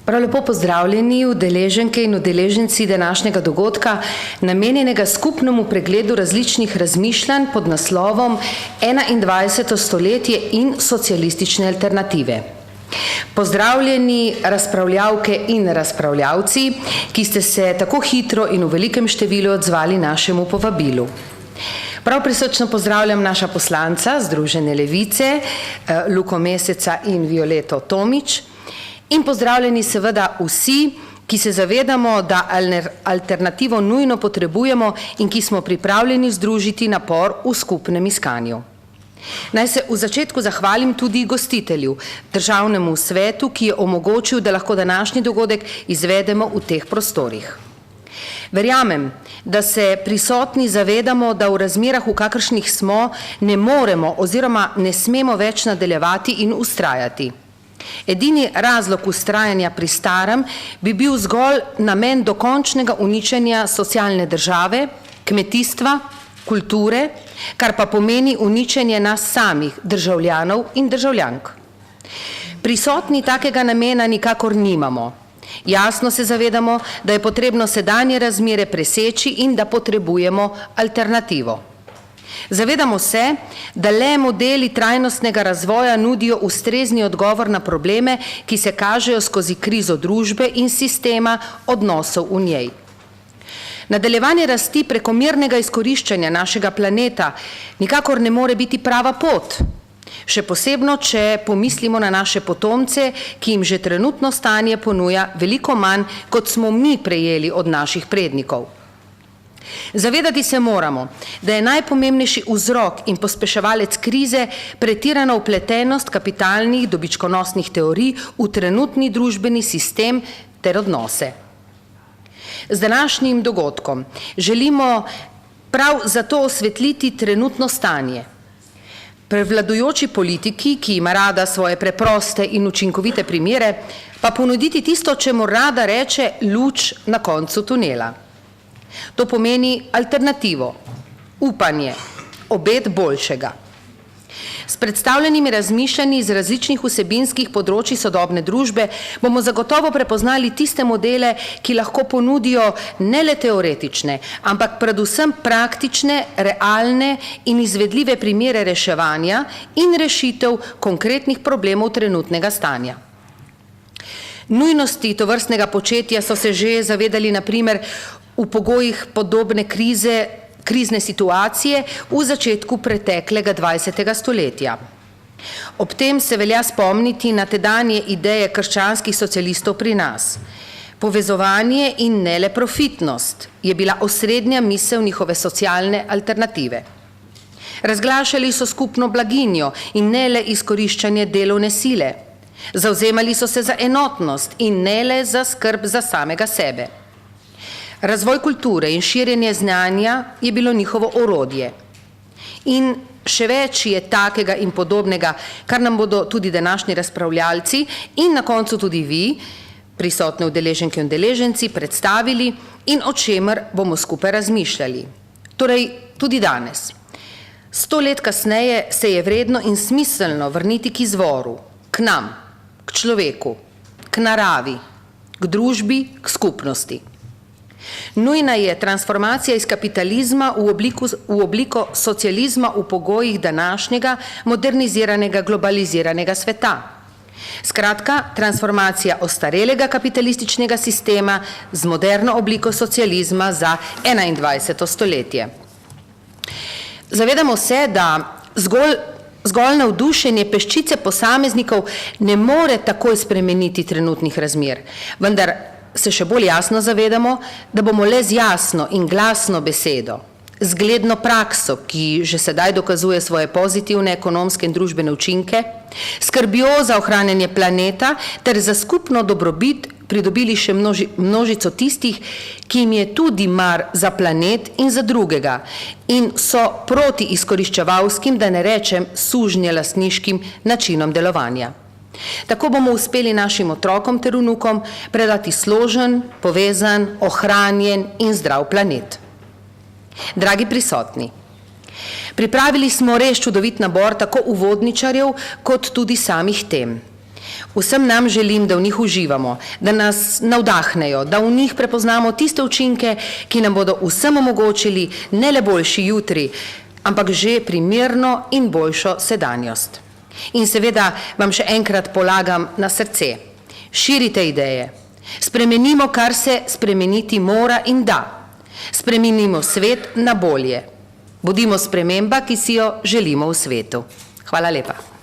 Prav lepo pozdravljeni udeleženke in udeleženci današnjega dogodka, namenjenega skupnemu pregledu različnih razmišljanj pod naslovom 21. stoletje in socialistične alternative. Pozdravljeni razpravljavke in razpravljavci, ki ste se tako hitro in v velikem številu odzvali našemu povabilu. Prav prisrčno pozdravljam naša poslanca Združene levice, Luko Meseca in Violeto Tomić, in pozdravljeni seveda vsi, ki se zavedamo, da alternativo nujno potrebujemo in ki smo pripravljeni združiti napor v skupnem iskanju. Naj se v začetku zahvalim tudi gostitelju, Državnemu svetu, ki je omogočil, da lahko današnji dogodek izvedemo v teh prostorih. Verjamem, da se prisotni zavedamo, da v razmerah, v kakršnih smo, ne moremo oziroma ne smemo več nadaljevati in vztrajati. Edini razlog vztrajanja pri starem bi bil zgolj namen dokončnega uničenja socialne države, kmetijstva, kulture, kar pa pomeni uničenje nas samih, državljanov in državljank. Prisotni takega namena nikakor nimamo. Jasno se zavedamo, da je potrebno sedanje razmere preseči in da potrebujemo alternativo. Zavedamo se, da le modeli trajnostnega razvoja nudijo ustrezni odgovor na probleme, ki se kažejo skozi krizo družbe in sistema odnosov v njej. Nadaljevanje rasti prekomernega izkoriščanja našega planeta nikakor ne more biti prava pot. Še posebno, če pomislimo na naše potomce, ki jim že trenutno stanje ponuja veliko manj, kot smo mi prejeli od naših prednikov. Zavedati se moramo, da je najpomembnejši vzrok in pospeševalec krize pretirana vpletenost kapitalnih dobičkonosnih teorij v trenutni družbeni sistem ter odnose. Z današnjim dogodkom želimo prav zato osvetliti trenutno stanje. Prevladujoči politiki, ki ima rada svoje preproste in učinkovite primere, pa ponuditi tisto, čemur rada reče luč na koncu tunela. To pomeni alternativo, upanje, obet boljšega. S predstavljenimi razmišljanji iz različnih vsebinskih področij sodobne družbe bomo zagotovo prepoznali tiste modele, ki lahko ponudijo ne le teoretične, ampak predvsem praktične, realne in izvedljive primere reševanja in rešitev konkretnih problemov trenutnega stanja. Nujnosti tovrstnega početja so se že zavedali na primer v pogojih podobne krizne situacije v začetku preteklega 20. stoletja. Ob tem se velja spomniti na tedanje ideje krščanskih socialistov pri nas. Povezovanje in ne le profitnost je bila osrednja misel njihove socialne alternative. Razglašali so skupno blaginjo in ne le izkoriščanje delovne sile. Zavzemali so se za enotnost in ne le za skrb za samega sebe. Razvoj kulture in širjenje znanja je bilo njihovo orodje. In še več je takega in podobnega, kar nam bodo tudi današnji razpravljalci in na koncu tudi vi, prisotne udeleženke in udeleženci, predstavili in o čemer bomo skupaj razmišljali. Torej, tudi danes. 100 let kasneje se je vredno in smiselno vrniti k izvoru, k nam, k človeku, k naravi, k družbi, k skupnosti. Nujna je transformacija iz kapitalizma v obliko socializma v pogojih današnjega moderniziranega, globaliziranega sveta. Skratka, transformacija ostarelega kapitalističnega sistema z moderno obliko socializma za 21. stoletje. Zavedamo se, da zgolj navdušenje peščice posameznikov ne more takoj spremeniti trenutnih razmer, vendar se še bolj jasno zavedamo, da bomo le z jasno in glasno besedo, zgledno prakso, ki že sedaj dokazuje svoje pozitivne ekonomske in družbene učinke, skrbjo za ohranjanje planeta ter za skupno dobrobit pridobili še množico tistih, ki jim je tudi mar za planet in za drugega in so proti izkoriščevalskim, da ne rečem sužnjelastniškim načinom delovanja. Tako bomo uspeli našim otrokom ter vnukom predati složen, povezan, ohranjen in zdrav planet. Dragi prisotni, pripravili smo res čudovit nabor tako uvodničarjev kot tudi samih tem. Vsem nam želim, da v njih uživamo, da nas navdahnejo, da v njih prepoznamo tiste učinke, ki nam bodo vsem omogočili ne le boljši jutri, ampak že primerno in boljšo sedanjost. In seveda vam še enkrat polagam na srce. Širite ideje. Spremenimo, kar se spremeniti mora in da. Spremenimo svet na bolje. Bodimo sprememba, ki si jo želimo v svetu. Hvala lepa.